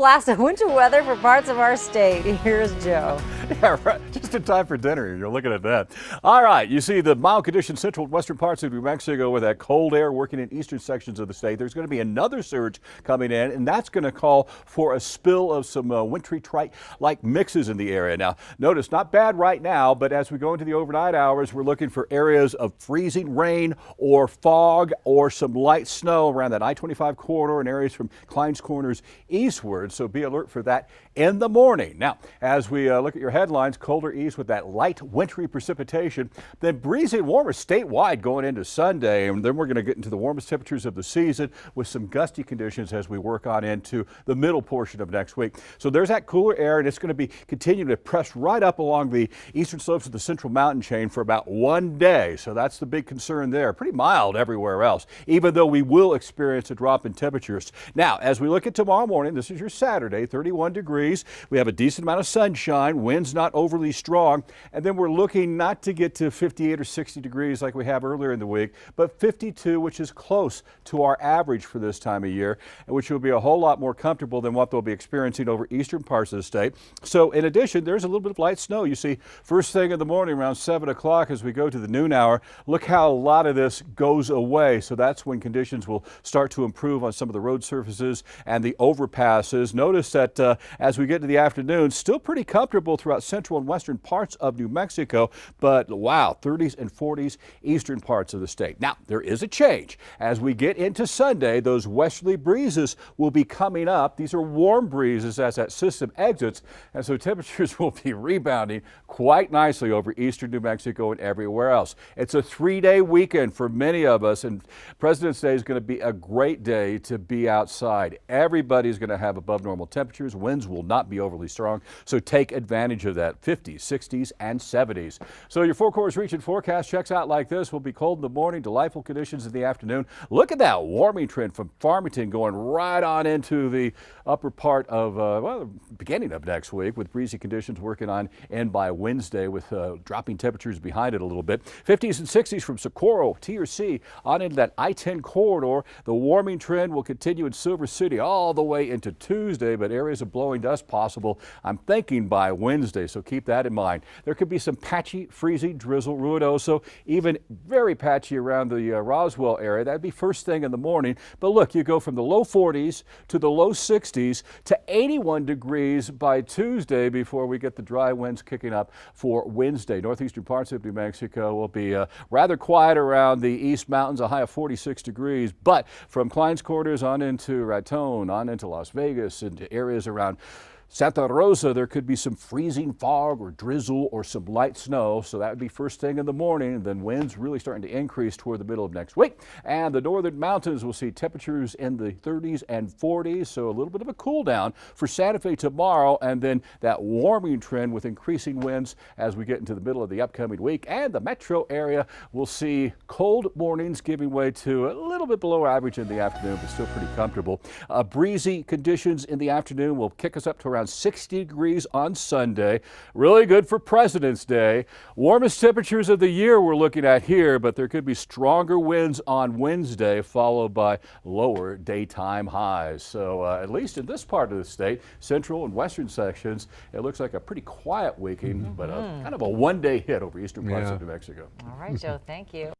blast of winter weather for parts of our state. Here's Joe. Yeah, right. Just in time for dinner. You're looking at that. All right. You see the mild conditions central and western parts of New Mexico with that cold air working in eastern sections of the state. There's going to be another surge coming in, and that's going to call for a spill of some wintry trite-like mixes in the area. Now, notice not bad right now, but as we go into the overnight hours, we're looking for areas of freezing rain or fog or some light snow around that I-25 corridor and areas from Klein's Corners eastward. So be alert for that in the morning. Now, as we look at your headlines, colder east with that light wintry precipitation, then breezy and warmer statewide going into Sunday. And then we're going to get into the warmest temperatures of the season with some gusty conditions as we work on into the middle portion of next week. So there's that cooler air, and it's going to be continuing to press right up along the eastern slopes of the central mountain chain for about one day. So that's the big concern there. Pretty mild everywhere else, even though we will experience a drop in temperatures. Now, as we look at tomorrow morning, this is your Saturday, 31 degrees. We have a decent amount of sunshine, winds not overly strong, and then we're looking not to get to 58 or 60 degrees like we have earlier in the week, but 52, which is close to our average for this time of year, which will be a whole lot more comfortable than what they'll be experiencing over eastern parts of the state. So in addition, there's a little bit of light snow. You see, first thing in the morning around 7 o'clock as we go to the noon hour, look how a lot of this goes away. So that's when conditions will start to improve on some of the road surfaces and the overpasses. Notice that as we get to the afternoon, still pretty comfortable throughout central and western parts of New Mexico, but wow, 30s and 40s eastern parts of the state. Now, there is a change. As we get into Sunday, those westerly breezes will be coming up. These are warm breezes as that system exits, and so temperatures will be rebounding quite nicely over eastern New Mexico and everywhere else. It's a three-day weekend for many of us, and President's Day is going to be a great day to be outside. Everybody's going to have above normal temperatures. Winds will not be overly strong, so take advantage of that. 50s, 60s, and 70s. So your Four Corners region forecast checks out like this. Will be cold in the morning, delightful conditions in the afternoon. Look at that warming trend from Farmington going right on into the upper part of, well, the beginning of next week, with breezy conditions working on in by Wednesday with dropping temperatures behind it a little bit. 50s and 60s from Socorro, T or C, on into that I-10 corridor. The warming trend will continue in Silver City all the way into Tuesday, but areas of blowing dust possible, I'm thinking, by Wednesday, so keep that in mind. There could be some patchy, freezing drizzle, ruidoso, even very patchy around the Roswell area. That'd be first thing in the morning. But look, you go from the low 40s to the low 60s to 81 degrees by Tuesday before we get the dry winds kicking up for Wednesday. Northeastern parts of New Mexico will be rather quiet around the East Mountains, a high of 46 degrees. But from Klein's Corners on into Raton, on into Las Vegas, into areas around Santa Rosa, there could be some freezing fog or drizzle or some light snow. So that would be first thing in the morning. And then winds really starting to increase toward the middle of next week. And the northern mountains will see temperatures in the 30s and 40s. So a little bit of a cool down for Santa Fe tomorrow. And then that warming trend with increasing winds as we get into the middle of the upcoming week. And the metro area will see cold mornings giving way to a little bit below average in the afternoon, but still pretty comfortable. Breezy conditions in the afternoon will kick us up to around 60 degrees on Sunday. Really good for President's Day. Warmest temperatures of the year we're looking at here, but there could be stronger winds on Wednesday, followed by lower daytime highs. So at least in this part of the state, central and western sections, it looks like a pretty quiet weekend, but kind of a one-day hit over eastern parts of New Mexico. All right, Joe, thank you.